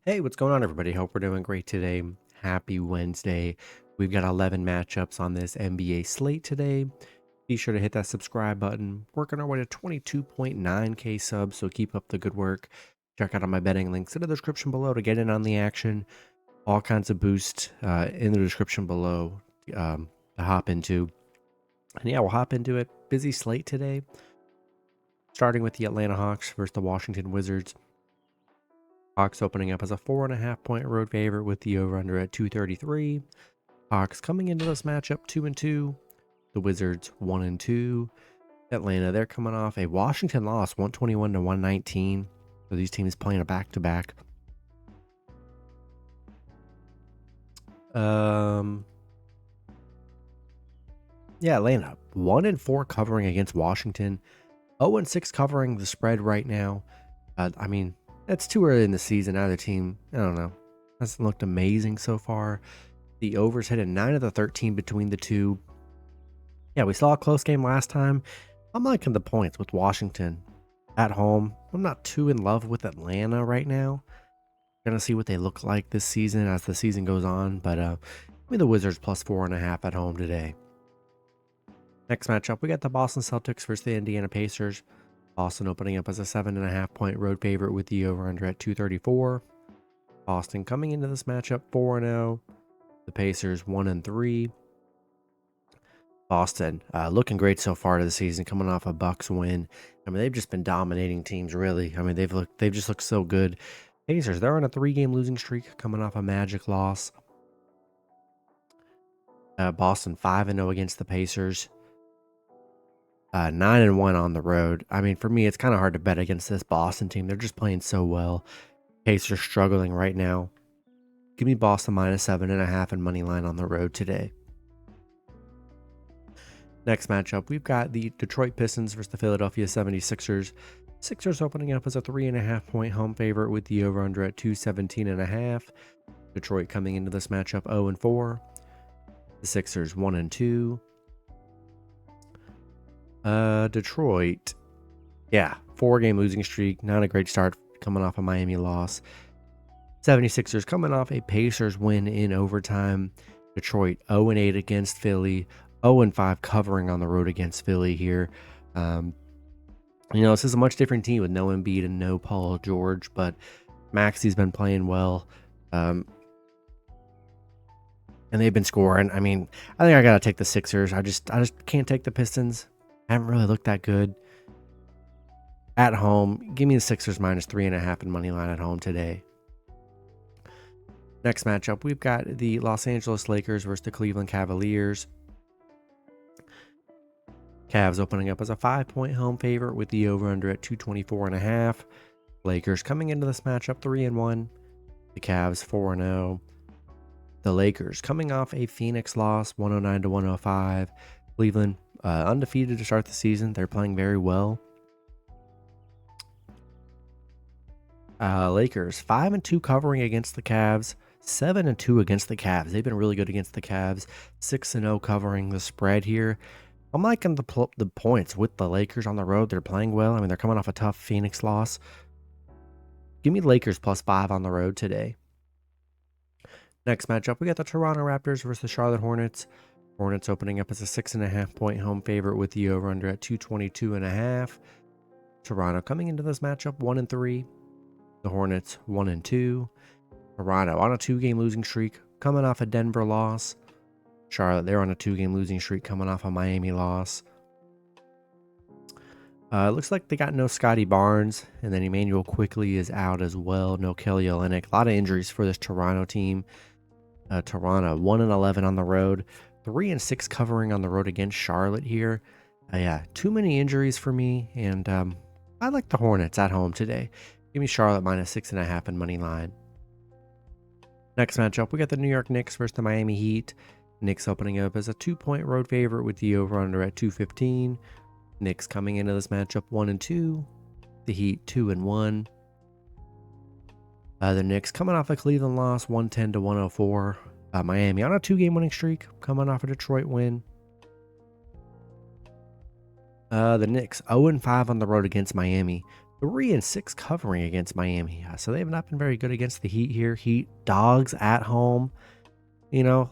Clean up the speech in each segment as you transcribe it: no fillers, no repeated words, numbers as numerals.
Hey, what's going on, everybody? Hope we're doing great today. Happy Wednesday. We've got 11 matchups on this NBA slate today. Be sure to hit that subscribe button. Working our way to 22.9K subs, so keep up the good work. Check out all my betting links in the description below to get in on the action. All kinds of boosts in the description below to hop into. And yeah, we'll hop into it. Busy slate today. Starting with the Atlanta Hawks versus the Washington Wizards. Hawks opening up as a 4.5-point road favorite with the over-under at 233. Hawks coming into this matchup 2-2. The Wizards 1-2. Atlanta, they're coming off a Washington loss 121-119. So these teams playing a back-to-back. Atlanta 1-4 covering against Washington. 0-6 covering the spread right now. It's too early in the season. Either team, I don't know, hasn't looked amazing so far. The overs hit at 9 of the 13 between the two. Yeah, we saw a close game last time. I'm liking the points with Washington at home. I'm not too in love with Atlanta right now. Gonna see what they look like this season as the season goes on. But give me the Wizards plus 4.5 at home today. Next matchup, we got the Boston Celtics versus the Indiana Pacers. Boston opening up as a 7.5-point road favorite with the over-under at 234. Boston coming into this matchup 4-0. The Pacers 1-3. Boston looking great so far to the season, coming off a Bucks win. I mean, they've just been dominating teams, really. I mean, they've just looked so good. Pacers, they're on a 3-game losing streak, coming off a Magic loss. Boston 5-0 against the Pacers. 9-1 on the road. I mean, for me, it's kind of hard to bet against this Boston team. They're just playing so well. Pacers struggling right now. Give me Boston minus 7.5 and money line on the road today. Next matchup, we've got the Detroit Pistons versus the Philadelphia 76ers. Sixers opening up as a 3.5-point home favorite with the over-under at 217.5. Detroit coming into this matchup 0-4. The Sixers 1-2. Detroit, 4-game losing streak. Not a great start coming off a Miami loss. 76ers coming off a Pacers win in overtime. Detroit 0-8 against Philly. 0-5 covering on the road against Philly here. This is a much different team with no Embiid and no Paul George, but Maxi's been playing well. And they've been scoring. I mean, I think I got to take the Sixers. I just can't take the Pistons. Haven't really looked that good. At home, give me the Sixers minus 3.5 and money line at home today. Next matchup, we've got the Los Angeles Lakers versus the Cleveland Cavaliers. Cavs opening up as a 5-point home favorite with the over-under at 224.5. Lakers coming into this matchup 3-1. The Cavs 4-0. The Lakers coming off a Phoenix loss 109-105. Cleveland undefeated to start the season. They're playing very well. Lakers 5-2 covering against the Cavs. 7-2 against the Cavs. They've been really good against the Cavs. 6-0 covering the spread here. I'm liking the points with the Lakers on the road. They're playing well. I mean, they're coming off a tough Phoenix loss. Give me Lakers plus 5 on the road today. Next matchup, we got the Toronto Raptors versus the Charlotte Hornets. Hornets opening up as a 6.5-point home favorite with the over-under at 222.5. Toronto coming into this matchup 1-3. The Hornets 1-2. Toronto on a 2-game losing streak, coming off a Denver loss. Charlotte, they're on a 2-game losing streak, coming off a Miami loss. Looks like they got no Scotty Barnes, and then Emmanuel Quickley is out as well. No Kelly Olynyk. A lot of injuries for this Toronto team. Toronto 1-11 on the road. 3-6 covering on the road against Charlotte here. Too many injuries for me, and I like the Hornets at home today. Give me Charlotte minus 6.5 and money line. Next matchup, we got the New York Knicks versus the Miami Heat. Knicks opening up as a 2-point road favorite with the over-under at 215. Knicks coming into this matchup 1-2. The Heat 2-1. The Knicks coming off a Cleveland loss 110-104. Miami on a 2-game winning streak, coming off a Detroit win. The Knicks 0-5 on the road against Miami. 3-6 covering against Miami. So they have not been very good against the Heat here. Heat dogs at home. You know,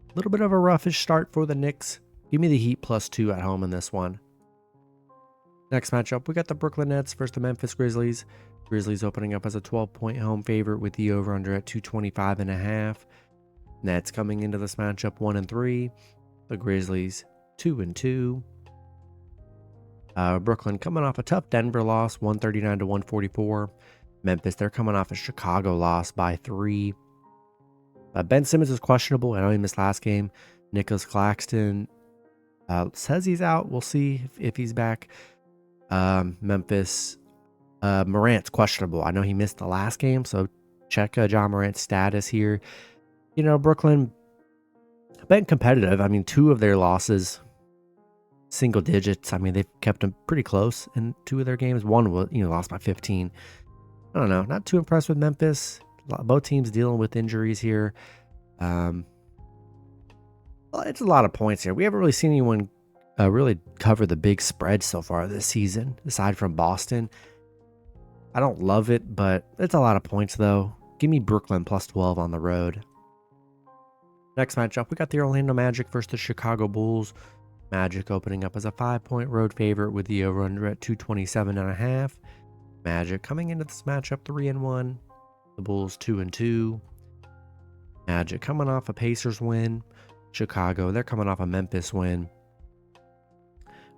a little bit of a roughish start for the Knicks. Give me the Heat +2 at home in this one. Next matchup, we got the Brooklyn Nets versus the Memphis Grizzlies. Grizzlies opening up as a 12-point home favorite with the over-under at 225.5. Nets coming into this matchup 1-3. The Grizzlies 2-2. Brooklyn coming off a tough Denver loss, 139-144. Memphis, they're coming off a Chicago loss by 3. Ben Simmons is questionable. I know he missed last game. Nicholas Claxton says he's out. We'll see if he's back. Memphis, Morant's questionable. I know he missed the last game, so check John Morant's status here. You know, Brooklyn been competitive. I mean, 2 of their losses, single digits. I mean, they've kept them pretty close in 2 of their games. One was, lost by 15. I don't know. Not too impressed with Memphis. Both teams dealing with injuries here. Well, it's a lot of points here. We haven't really seen anyone really cover the big spread so far this season, aside from Boston. I don't love it, but it's a lot of points, though. Give me Brooklyn +12 on the road. Next matchup, we got the Orlando Magic versus the Chicago Bulls. Magic opening up as a 5-point road favorite with the over-under at 227.5. Magic coming into this matchup 3-1. The Bulls 2-2. Magic coming off a Pacers win. Chicago, they're coming off a Memphis win.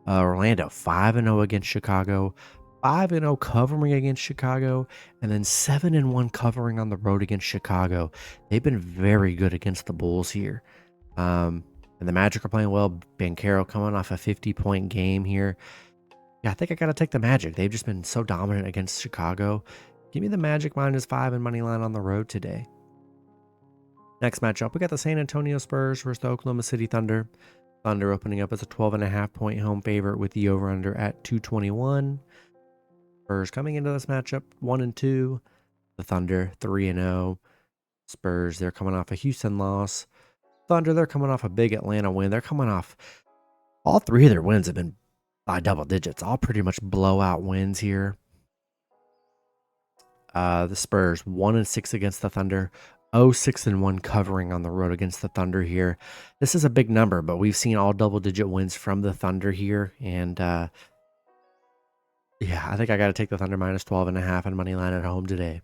Orlando 5-0 against Chicago. 5-0 covering against Chicago, and then 7-1 covering on the road against Chicago. They've been very good against the Bulls here. And the Magic are playing well. Banchero coming off a 50-point game here. Yeah, I think I got to take the Magic. They've just been so dominant against Chicago. Give me the Magic -5 and money line on the road today. Next matchup, we got the San Antonio Spurs versus the Oklahoma City Thunder. Thunder opening up as a 12.5-point home favorite with the over-under at 221. Spurs coming into this matchup 1-2. The Thunder 3-0. Spurs, they're coming off a Houston loss. Thunder, they're coming off a big Atlanta win. They're coming off, all 3 of their wins have been by double digits. All pretty much blowout wins here. The Spurs 1-6 against the Thunder. 0-6-1 covering on the road against the Thunder here. This is a big number, but we've seen all double-digit wins from the Thunder here. And, yeah, I think I got to take the Thunder -12.5 and money line at home today.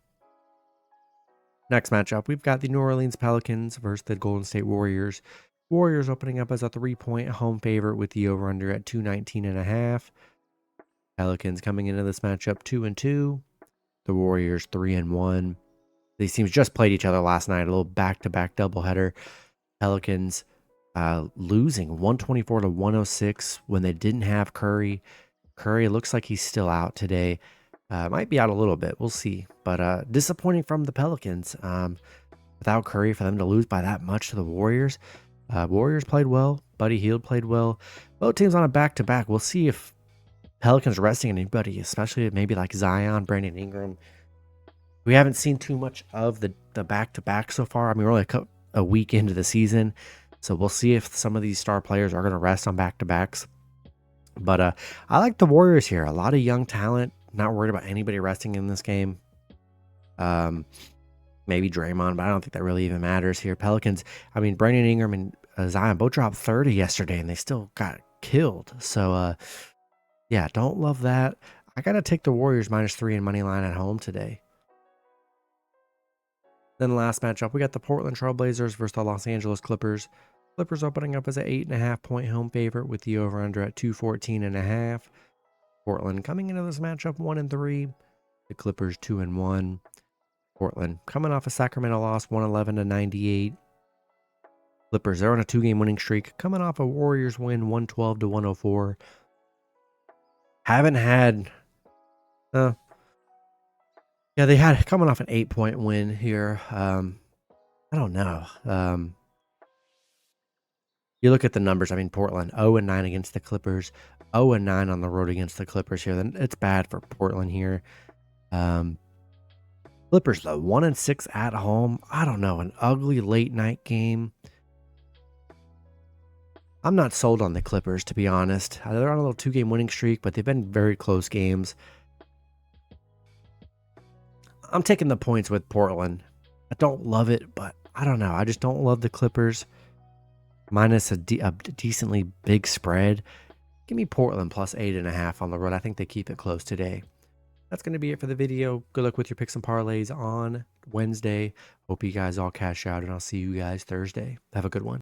Next matchup, we've got the New Orleans Pelicans versus the Golden State Warriors. Warriors opening up as a 3-point home favorite with the over-under at 219.5. Pelicans coming into this matchup 2-2. The Warriors 3-1. These teams just played each other last night, a little back-to-back doubleheader. Pelicans losing 124-106 when they didn't have Curry. Curry looks like he's still out today. Might be out a little bit. We'll see. But disappointing from the Pelicans. Without Curry, for them to lose by that much to the Warriors. Warriors played well. Buddy Hield played well. Both teams on a back-to-back. We'll see if Pelicans resting anybody, especially maybe like Zion, Brandon Ingram. We haven't seen too much of the back-to-back so far. I mean, we're only a week into the season. So we'll see if some of these star players are going to rest on back-to-backs. But I like the Warriors here. A lot of young talent. Not worried about anybody resting in this game. Maybe Draymond, but I don't think that really even matters here. Pelicans, I mean, Brandon Ingram and Zion both dropped 30 yesterday, and they still got killed. So, yeah, don't love that. I got to take the Warriors -3 and money line at home today. Then the last matchup, we got the Portland Trailblazers versus the Los Angeles Clippers. Clippers opening up as an 8.5-point home favorite with the over-under at 214.5. Portland coming into this matchup 1-3. The Clippers 2-1. Portland coming off a Sacramento loss 111-98. Clippers, they're on a 2-game winning streak, coming off a Warriors win 112-104. Haven't had they had coming off an 8-point win here. I don't know. You look at the numbers. I mean, Portland 0-9 against the Clippers, 0-9 on the road against the Clippers here. Then it's bad for Portland here. Clippers though 1-6 at home. I don't know, an ugly late night game. I'm not sold on the Clippers, to be honest. They're on a little 2-game winning streak, but they've been very close games. I'm taking the points with Portland. I don't love it, but I don't know. I just don't love the Clippers. Minus a decently big spread. Give me Portland plus 8.5 on the road. I think they keep it close today. That's going to be it for the video. Good luck with your picks and parlays on Wednesday. Hope you guys all cash out, and I'll see you guys Thursday. Have a good one.